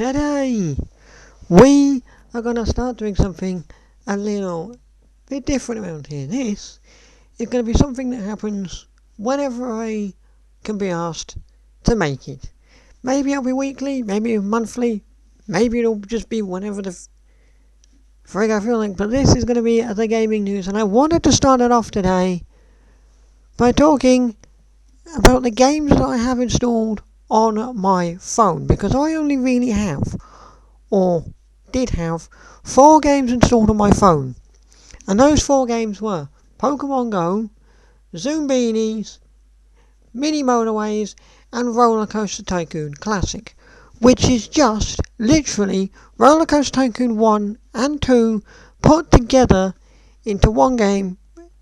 today we are going to start doing something a little bit different around here. This is going to be something that happens whenever I can be asked to make it. Maybe it'll be weekly, maybe monthly, maybe it'll just be whenever the frig I feel like, but this is going to be the gaming news, and I wanted to start it off today by talking about the games that I have installed on my phone, because I only really have, or did have, 4 games installed on my phone, and those 4 games were Pokemon Go, Zoom Beanies, Mini Motorways, and Roller Coaster Tycoon Classic, which is just literally Roller Coaster Tycoon 1 and 2 put together into one game,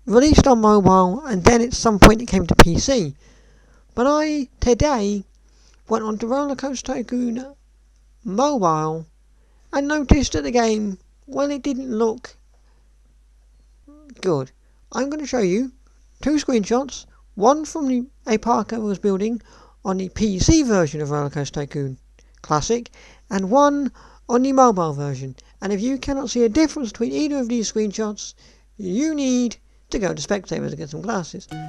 released on mobile, and then at some point it came to PC. But I today went on to Roller Coaster Tycoon mobile and noticed that the game, well, it didn't look good. I'm going to show you 2 screenshots, one from a park I was building on the PC version of Roller Coaster Tycoon Classic, and one on the mobile version. And if you cannot see a difference between either of these screenshots, you need to go to Spectator to get some glasses. Here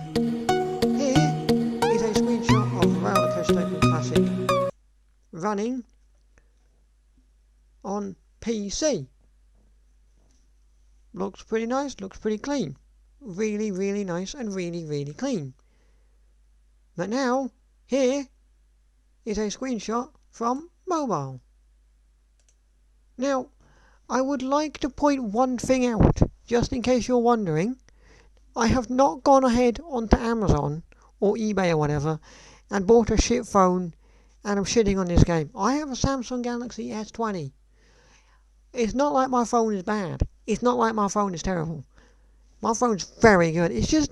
is a screenshot of Roller Coaster Tycoon Classic running on PC. Looks pretty nice, looks pretty clean. Really, really nice and really, really clean. But now, here is a screenshot from mobile. Now, I would like to point one thing out, just in case you're wondering. I have not gone ahead onto Amazon or eBay or whatever and bought a shit phone and I'm shitting on this game. I have a Samsung Galaxy S20. It's not like my phone is bad. It's not like my phone is terrible. My phone's very good. It's just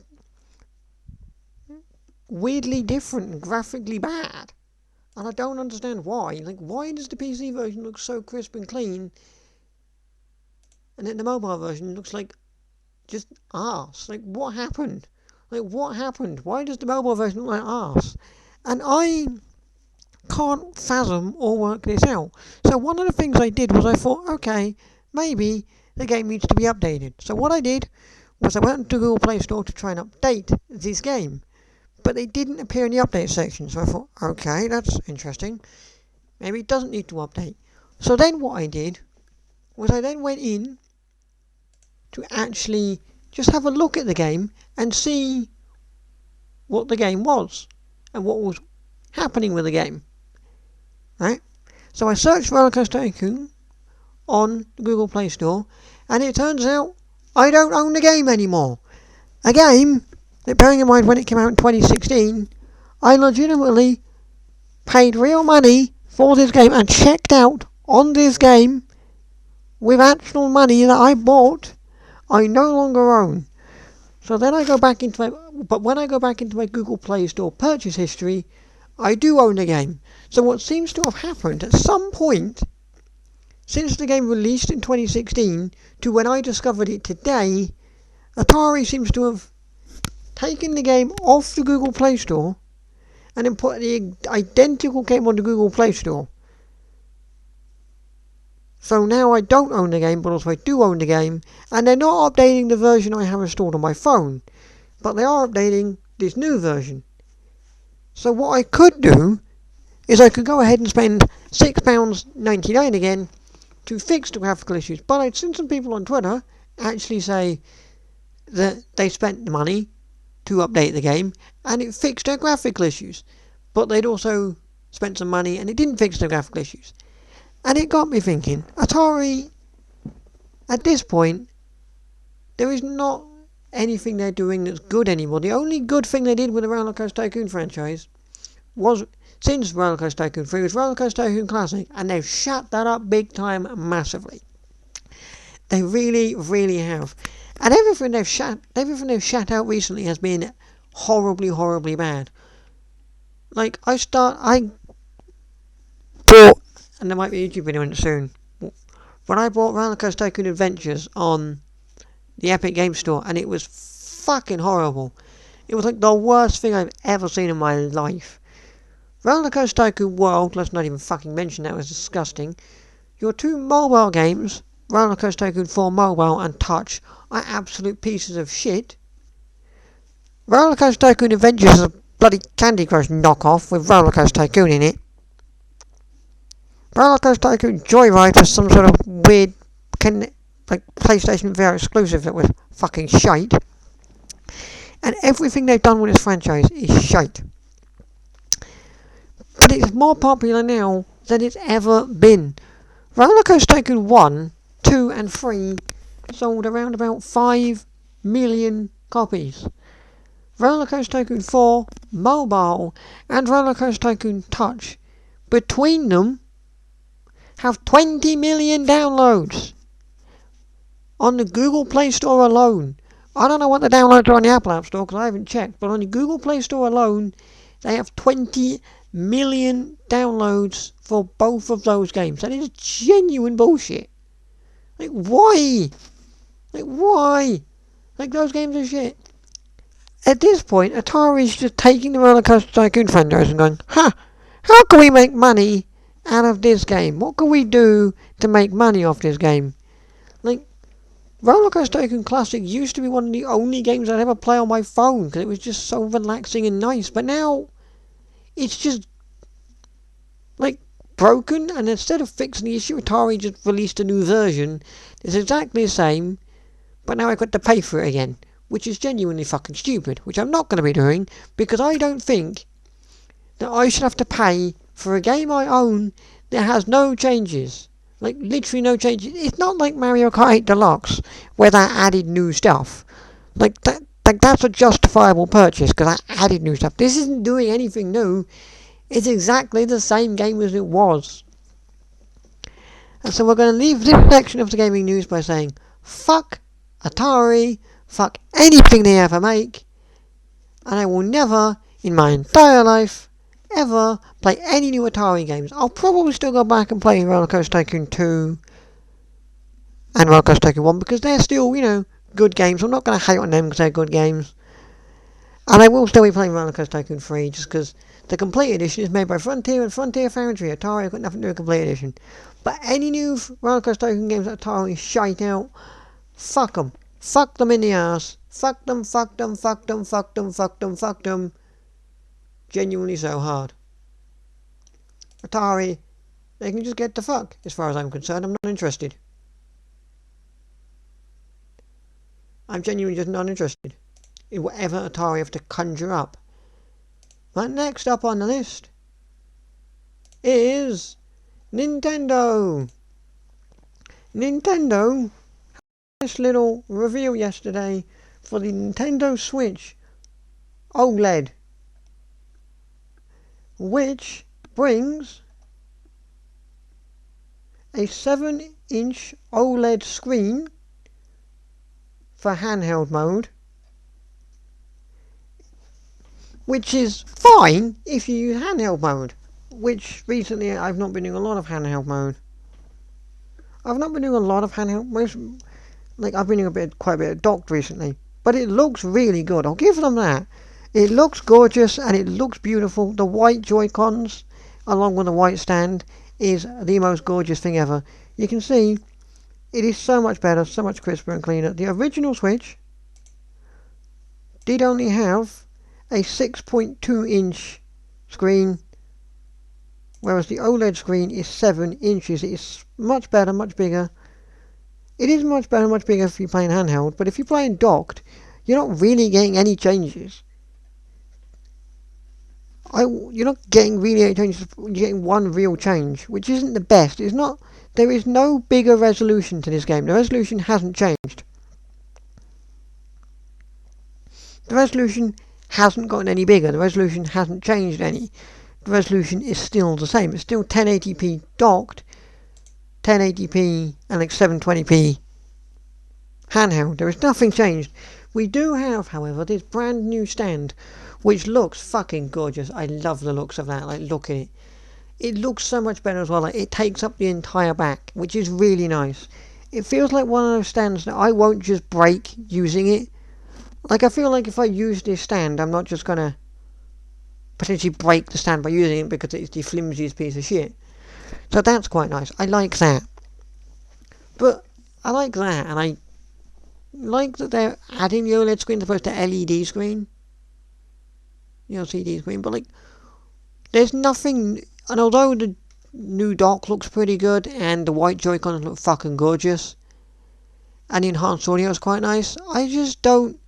weirdly different and graphically bad. And I don't understand why. Like, why does the PC version look so crisp and clean, and then the mobile version looks like just arse? Like, what happened? Why does the mobile version look like arse? And I can't fathom or work this out. So one of the things I did was I thought, okay, maybe the game needs to be updated. So what I did was I went to Google Play Store to try and update this game. But they didn't appear in the update section, so I thought, okay, that's interesting. Maybe it doesn't need to update. So then what I did was I then went in to actually just have a look at the game and see what the game was and what was happening with the game. Right? So I searched Roller Coaster Tycoon on the Google Play Store, and it turns out I don't own the game anymore. A game that, bearing in mind when it came out in 2016, I legitimately paid real money for this game and checked out on this game with actual money that I bought, I no longer own. So then I go back into when I go back into my Google Play Store purchase history, I do own the game. So what seems to have happened at some point since the game released in 2016 to when I discovered it today, Atari seems to have taken the game off the Google Play Store and then put the identical game on the Google Play Store. So now I don't own the game, but also I do own the game, and they're not updating the version I have installed on my phone, but they are updating this new version. So what I could do is I could go ahead and spend £6.99 again to fix the graphical issues. But I'd seen some people on Twitter actually say that they spent the money to update the game and it fixed their graphical issues, but they'd also spent some money and it didn't fix their graphical issues. And it got me thinking, Atari, at this point, there is not anything they're doing that's good anymore. The only good thing they did with the Roller Coaster Tycoon franchise was, since Roller Coaster Tycoon 3, was Roller Coaster Tycoon Classic, and they've shut that up big time massively. They really, really have. And everything they've shut out recently has been horribly, horribly bad. Like, I bought, and there might be a YouTube video on it soon, when I bought Roller Coaster Tycoon Adventures on the Epic Game Store, and it was fucking horrible. It was like the worst thing I've ever seen in my life. Rollercoaster Tycoon World, let's not even fucking mention that, was disgusting. Your two mobile games, Rollercoaster Tycoon 4 Mobile and Touch, are absolute pieces of shit. Rollercoaster Tycoon Adventures is a bloody Candy Crush knockoff with Rollercoaster Tycoon in it. Rollercoaster Tycoon Joyride was some sort of weird, like PlayStation VR exclusive that was fucking shite. And everything they've done with this franchise is shite. But it's more popular now than it's ever been. Rollercoaster Tycoon 1, 2 and 3 sold around about 5 million copies. Rollercoaster Tycoon 4 Mobile and Rollercoaster Tycoon Touch, between them, have 20 million downloads on the Google Play Store alone. I don't know what the downloads are on the Apple App Store because I haven't checked, but on the Google Play Store alone, they have 20 million downloads for both of those games. That is genuine bullshit. Like, why? Like, why? Like, those games are shit. At this point, Atari is just taking the Rollercoaster Tycoon franchise and going, how can we make money out of this game? What can we do to make money off this game? Like, Rollercoaster Tycoon Classic used to be one of the only games I'd ever play on my phone because it was just so relaxing and nice. But now, it's just, like, broken. And instead of fixing the issue, Atari just released a new version. It's exactly the same, but now I've got to pay for it again, which is genuinely fucking stupid, which I'm not going to be doing because I don't think that I should have to pay for a game I own that has no changes. Like, literally no changes. It's not like Mario Kart 8 Deluxe, where that added new stuff. Like, that's a justifiable purchase, because that added new stuff. This isn't doing anything new. It's exactly the same game as it was. And so we're going to leave this section of the gaming news by saying, fuck Atari, fuck anything they ever make, and I will never, in my entire life, ever play any new Atari games. I'll probably still go back and play Rollercoaster Tycoon 2 and Rollercoaster Tycoon 1 because they're still, good games. I'm not going to hate on them because they're good games. And I will still be playing Rollercoaster Tycoon 3 just because the Complete Edition is made by Frontier and Frontier Foundry. Atari have got nothing to do with Complete Edition. But any new Rollercoaster Tycoon games that Atari shite out, fuck them. Fuck them in the ass. Fuck them, fuck them, fuck them, fuck them, fuck them, fuck them. Genuinely so hard. Atari, they can just get the fuck. As far as I'm concerned, I'm not interested. I'm genuinely just not interested in whatever Atari have to conjure up. But next up on the list is Nintendo. Nintendo had this little reveal yesterday for the Nintendo Switch OLED, which brings a 7-inch OLED screen for handheld mode, which is fine if you use handheld mode, which recently I've not been doing a lot of handheld mode. I've not been doing a lot of handheld, I've been doing quite a bit of docked recently, but it looks really good. I'll give them that. It looks gorgeous and it looks beautiful. The white Joy-Cons along with the white stand is the most gorgeous thing ever. You can see it is so much better, so much crisper and cleaner. The original Switch did only have a 6.2 inch screen, whereas the OLED screen is 7 inches. It is much better, much bigger. It is much better, much bigger if you're playing handheld, but if you're playing docked, you're not really getting any changes. You're not getting really any changes. You're getting one real change, which isn't the best. It's not. There is no bigger resolution to this game. The resolution hasn't changed. The resolution hasn't gotten any bigger. The resolution hasn't changed any. The resolution is still the same. It's still 1080p docked, 1080p and 720p handheld. There is nothing changed. We do have, however, this brand new stand, which looks fucking gorgeous. I love the looks of that. Look at it. It looks so much better as well. It takes up the entire back, which is really nice. It feels like one of those stands that I won't just break using it. I feel like if I use this stand, I'm not just gonna potentially break the stand by using it because it's the flimsiest piece of shit. So that's quite nice. I like that. But I like that, and I like that they're adding the OLED screen as opposed to LED screen. LCD screen, but like, there's nothing. And although the new dock looks pretty good, and the white Joy-Cons look fucking gorgeous, and the enhanced audio is quite nice, I just don't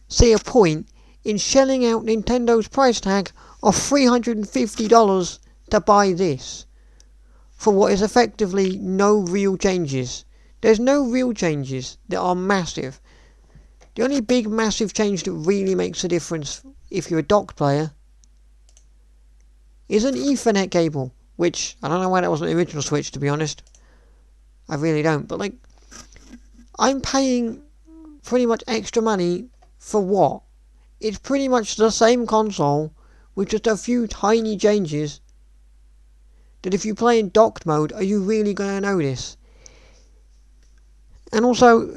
see a point in shelling out Nintendo's price tag of $350 to buy this for what is effectively no real changes. There's no real changes that are massive. The only big massive change that really makes a difference if you're a docked player is an Ethernet cable, which I don't know why that wasn't the original Switch, to be honest. I really don't. But like, I'm paying pretty much extra money for what? It's pretty much the same console with just a few tiny changes that if you play in docked mode, are you really going to notice? And also,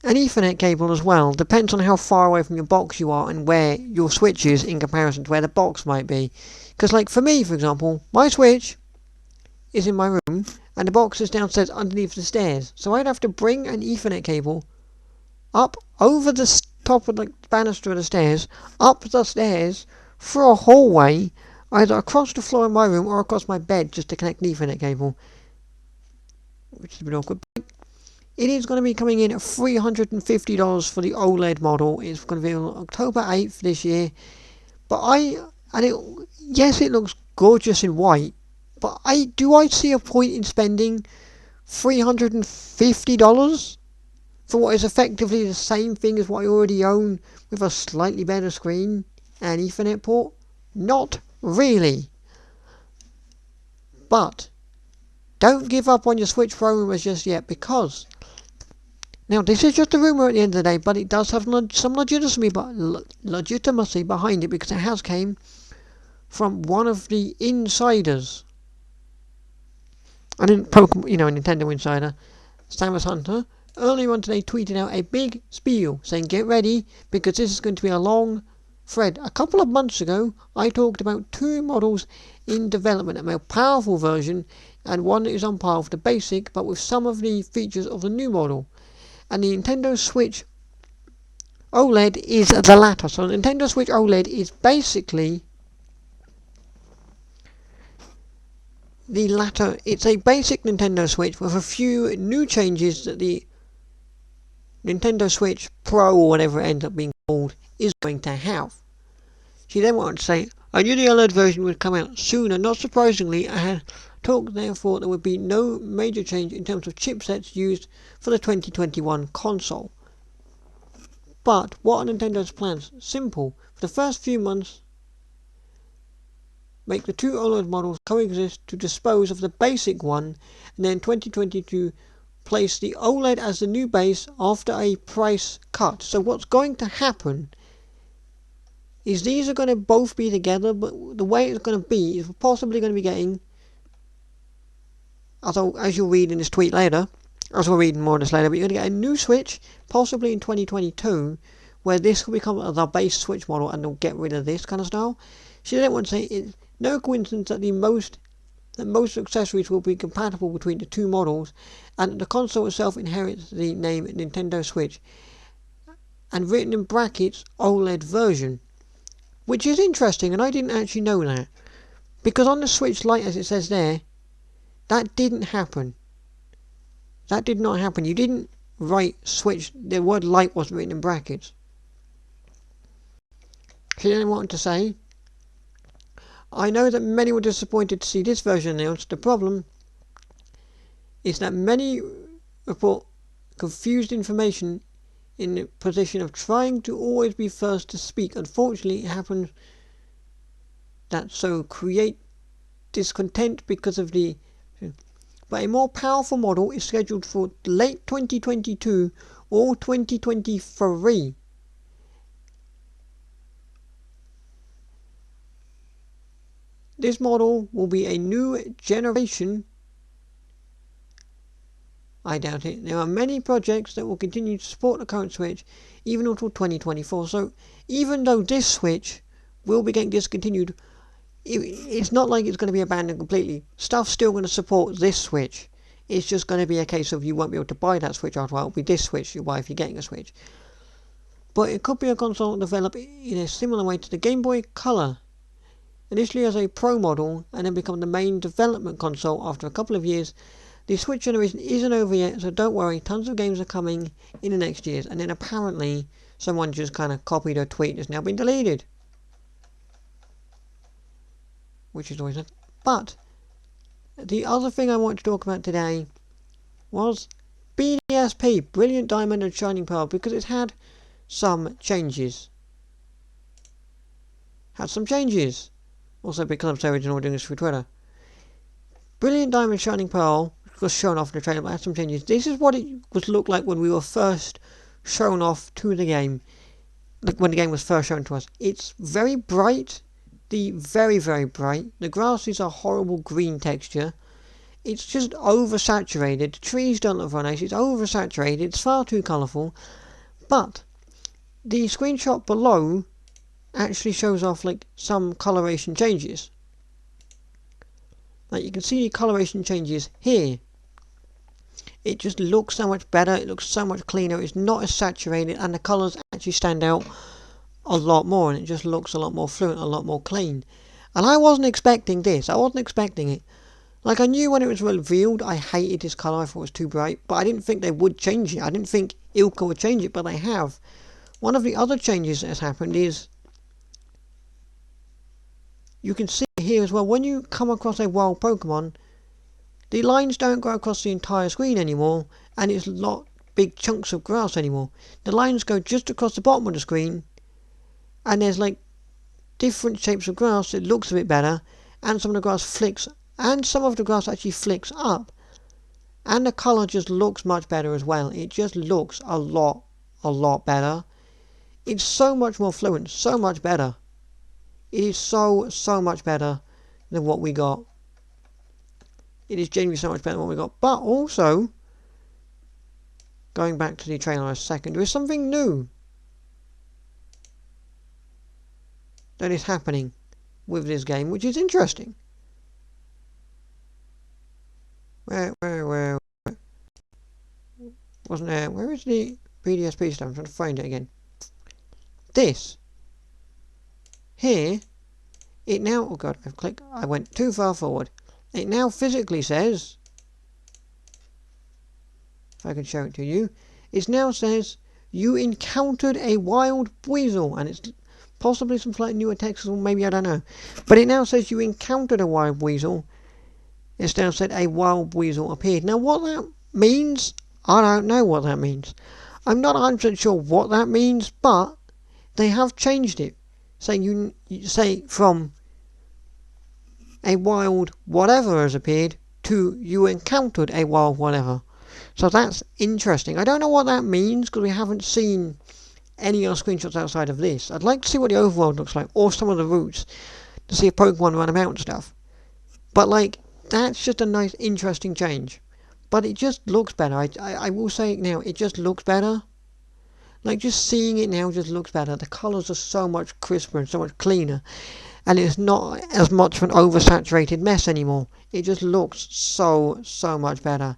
an Ethernet cable as well depends on how far away from your box you are and where your Switch is in comparison to where the box might be. Because like for me, for example, my Switch is in my room and the box is downstairs underneath the stairs. So I'd have to bring an Ethernet cable up over the top of the banister of the stairs, up the stairs, through a hallway, either across the floor in my room or across my bed just to connect the Ethernet cable. Which is a bit awkward. It is going to be coming in at $350 for the OLED model. It's going to be on October 8th this year. But yes, it looks gorgeous in white. But do I see a point in spending $350 for what is effectively the same thing as what I already own with a slightly better screen and Ethernet port? Not really. But don't give up on your Switch Pro rumors just yet, because now this is just a rumor at the end of the day, but it does have some legitimacy behind it, because it has came from one of the insiders. And in Pokemon, a Nintendo insider, Samus Hunter, earlier on today tweeted out a big spiel saying get ready because this is going to be a long thread. A couple of months ago, I talked about two models in development, a more powerful version and one that is on par with the basic but with some of the features of the new model. And the Nintendo Switch OLED is the latter. So the Nintendo Switch OLED is basically the latter. It's a basic Nintendo Switch with a few new changes that the Nintendo Switch Pro, or whatever it ends up being called, is going to have. She then wanted to say, I knew the OLED version would come out sooner. Not surprisingly, I had talked therefore there would be no major change in terms of chipsets used for the 2021 console. But what are Nintendo's plans? Simple. For the first few months, make the two OLED models coexist to dispose of the basic one, and then 2022 place the OLED as the new base after a price cut. So what's going to happen is these are going to both be together, but the way it's going to be is we're possibly going to be getting, as you'll read in this tweet later, as we'll read more of this later, but you're going to get a new Switch, possibly in 2022, where this will become the base Switch model and they'll get rid of this kind of style. She didn't want to say it's no coincidence that most accessories will be compatible between the two models, and the console itself inherits the name Nintendo Switch, and written in brackets OLED version, which is interesting, and I didn't actually know that, because on the Switch Lite, as it says there, that didn't happen. That did not happen. You didn't write Switch, the word Lite wasn't written in brackets. She then wanted to say, I know that many were disappointed to see this version announced. The problem is that many report confused information in the position of trying to always be first to speak. Unfortunately, it happens that so create discontent because of the... But a more powerful model is scheduled for late 2022 or 2023. This model will be a new generation. I doubt it. There are many projects that will continue to support the current Switch even until 2024. So even though this Switch will be getting discontinued, it's not like it's going to be abandoned completely. Stuff's still going to support this Switch. It's just going to be a case of you won't be able to buy that Switch after a while. It'll be this Switch you buy if you're getting a Switch. But it could be a console developed in a similar way to the Game Boy Color. Initially as a Pro model and then become the main development console after a couple of years. The Switch generation isn't over yet, so don't worry, tons of games are coming in the next years. And then apparently someone just kind of copied a tweet that's now been deleted. Which is always nice. But the other thing I want to talk about today was BDSP, Brilliant Diamond and Shining Pearl, because it's had some changes. Also because I'm so original doing this for Twitter. Brilliant Diamond Shining Pearl was shown off in the trailer, but had some changes. This is what it was looked like when we were first shown off to the game. Like when the game was first shown to us. It's very bright. Very, very bright. The grass is a horrible green texture. It's just oversaturated. The trees don't look very nice. It's oversaturated. It's far too colourful. But the screenshot below actually shows off like some coloration changes. Like you can see the coloration changes here. It just looks so much better. It looks so much cleaner. It's not as saturated, and the colours actually stand out a lot more, and it just looks a lot more fluent, a lot more clean. And I wasn't expecting this. I wasn't expecting it. Like, I knew when it was revealed I hated this colour. I thought it was too bright, but I didn't think they would change it. I didn't think Ilka would change it, but they have. One of the other changes that has happened is you can see here as well, when you come across a wild Pokemon, the lines don't go across the entire screen anymore, and it's not big chunks of grass anymore. The lines go just across the bottom of the screen, and there's like different shapes of grass. It looks a bit better, and some of the grass flicks, and some of the grass actually flicks up, and the colour just looks much better as well. It just looks a lot better. It's so much more fluent, so much better. It is so much better than what we got. It is genuinely so much better than what we got. But also, going back to the trailer a second, there is something new that is happening with this game, which is interesting. Where wasn't there? Where is the BDSP stuff? I'm trying to find it again. This here, it now, oh god, I went too far forward. It now physically says, if I can show it to you, it now says you encountered a wild weasel, and it's possibly some slightly newer text, or maybe, I don't know, but it now says you encountered a wild weasel. It's now said a wild weasel appeared. Now what that means, I don't know what that means. I'm not 100% sure what that means, but they have changed it, saying you say from a wild whatever has appeared to you encountered a wild whatever. So that's interesting. I don't know what that means because we haven't seen any other screenshots outside of this. I'd like to see what the overworld looks like, or some of the routes, to see if Pokemon run about and stuff. But like, that's just a nice interesting change. But it just looks better. I will say it now, it just looks better. Like, just seeing it now just looks better. The colours are so much crisper and so much cleaner. And it's not as much of an oversaturated mess anymore. It just looks so much better.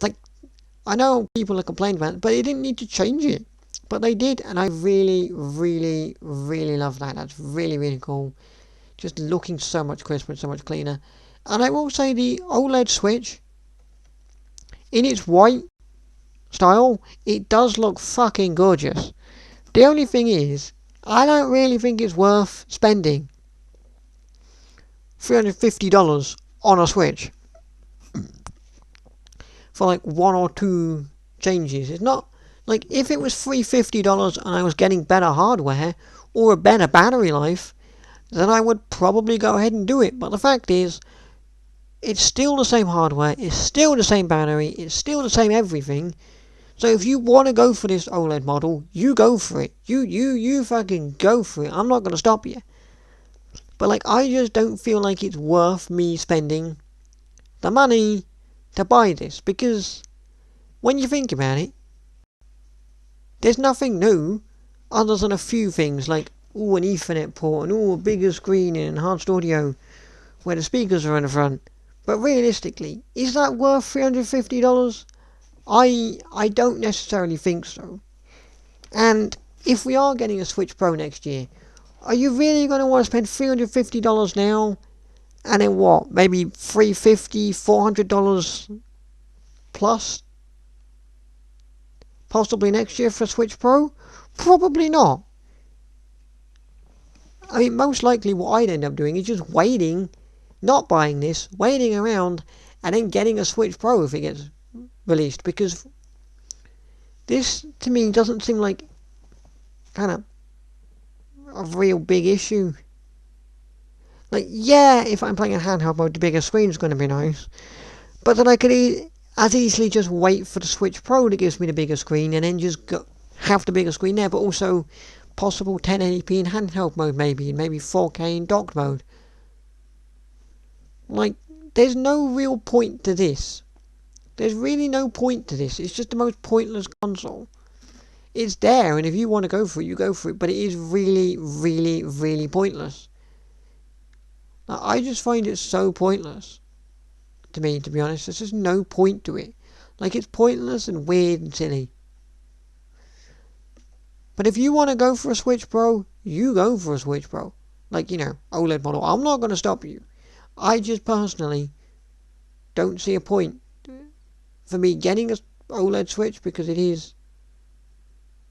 Like, I know people are complaining about it, but they didn't need to change it. But they did, and I really love that. That's really cool. Just looking so much crisper and so much cleaner. And I will say the OLED Switch, in its white style, it does look fucking gorgeous. The only thing is, I don't really think it's worth spending $350 on a Switch for like one or two changes. It's not like, if it was $350 and I was getting better hardware or a better battery life, then I would probably go ahead and do it. But the fact is, it's still the same hardware, it's still the same battery, it's still the same everything. So if you want to go for this OLED model, you go for it. You fucking go for it. I'm not going to stop you. But like, I just don't feel like it's worth me spending the money to buy this. Because when you think about it, there's nothing new other than a few things. Like, ooh, an Ethernet port, and ooh, a bigger screen and enhanced audio where the speakers are in the front. But realistically, is that worth $350? I don't necessarily think so. And if we are getting a Switch Pro next year, are you really going to want to spend $350 now? And then what? Maybe $350, $400 plus? Possibly next year for a Switch Pro? Probably not. I mean, most likely what I'd end up doing is just waiting, not buying this, waiting around, and then getting a Switch Pro if it gets released. Because this, to me, doesn't seem like kind of a real big issue. Like, yeah, if I'm playing in handheld mode, the bigger screen's going to be nice. But then I could as easily just wait for the Switch Pro that gives me the bigger screen and then just have the bigger screen there, but also possible 1080p in handheld mode maybe, and maybe 4K in docked mode. Like, there's no real point to this. There's really no point to this. It's just the most pointless console. It's there, and if you want to go for it, you go for it, but it is really, really, really pointless. Now, I just find it so pointless. To me, to be honest, there's just no point to it. Like, it's pointless and weird and silly. But if you want to go for a Switch Pro, you go for a Switch Pro. Like, OLED model. I'm not going to stop you. I just personally don't see a point for me getting a OLED Switch because it is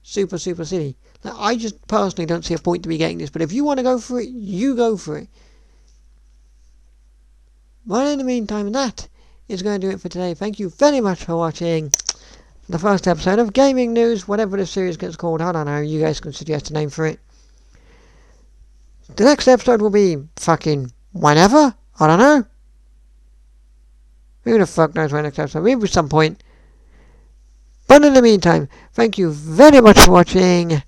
super, super silly. Like, I just personally don't see a point to me getting this. But if you want to go for it, you go for it. But in the meantime, that is going to do it for today. Thank you very much for watching the first episode of Gaming News, whatever the series gets called. I don't know. You guys can suggest a name for it. The next episode will be fucking whenever. I don't know. Who the fuck knows when the next episode will be at some point. But in the meantime, thank you very much for watching.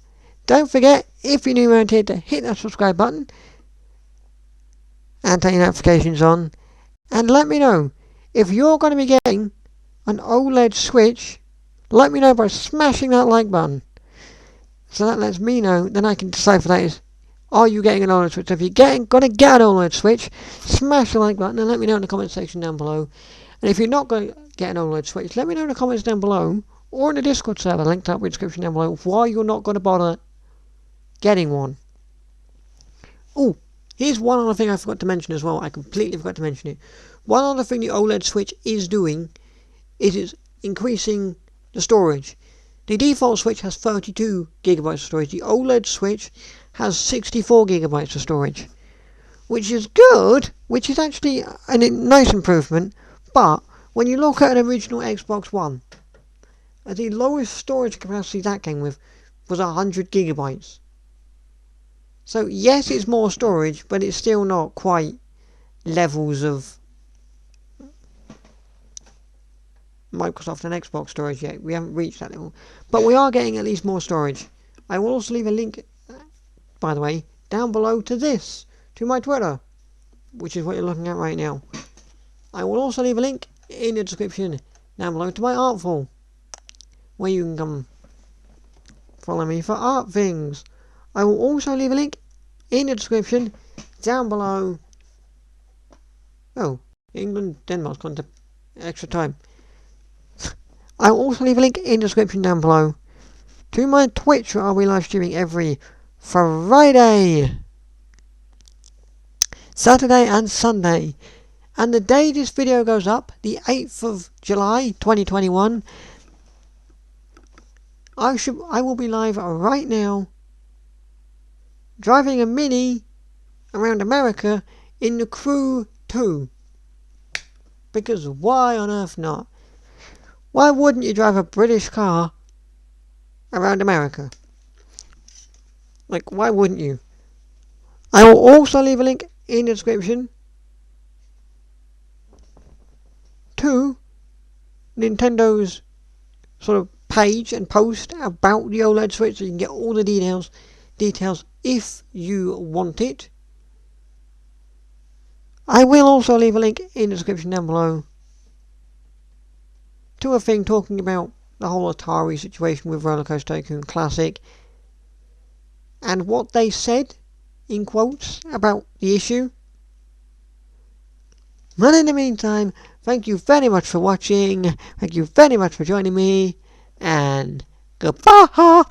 Don't forget, if you're new around here, to hit that subscribe button and turn your notifications on. And let me know if you're going to be getting an OLED Switch. Let me know by smashing that like button. So that lets me know, then I can decipher that is, are you getting an OLED Switch? So if you're going to get an OLED Switch, smash the like button and let me know in the comment section down below. And if you're not going to get an OLED Switch, let me know in the comments down below or in the Discord server, linked up in the description down below, why you're not going to bother getting one. Oh, here's one other thing I forgot to mention as well. I completely forgot to mention it. One other thing the OLED Switch is doing is it's increasing the storage. The default Switch has 32 gigabytes of storage. The OLED Switch has 64 gigabytes of storage, which is good, which is actually a nice improvement. But when you look at an original Xbox One, the lowest storage capacity that came with was 100 gigabytes. So yes, it's more storage, but it's still not quite levels of Microsoft and Xbox storage yet. We haven't reached that level. But we are getting at least more storage. I will also leave a link, by the way, down below to this, to my Twitter, which is what you're looking at right now. I will also leave a link in the description down below to my Artful, where you can come follow me for art things. I will also leave a link in the description down below. Oh, England, Denmark's gone to extra time. I will also leave a link in the description down below to my Twitch, where I'll be live streaming every Friday, Saturday and Sunday. And the day this video goes up, the 8th of July 2021, I will be live right now driving a Mini around America in the Crew 2. Because why on earth not? Why wouldn't you drive a British car around America? Like, why wouldn't you? I will also leave a link in the description to Nintendo's sort of page and post about the OLED Switch, so you can get all the details if you want it. I will also leave a link in the description down below to a thing talking about the whole Atari situation with Roller Coaster Tycoon Classic and what they said, in quotes, about the issue. But in the meantime, thank you very much for watching, thank you very much for joining me, and goodbye!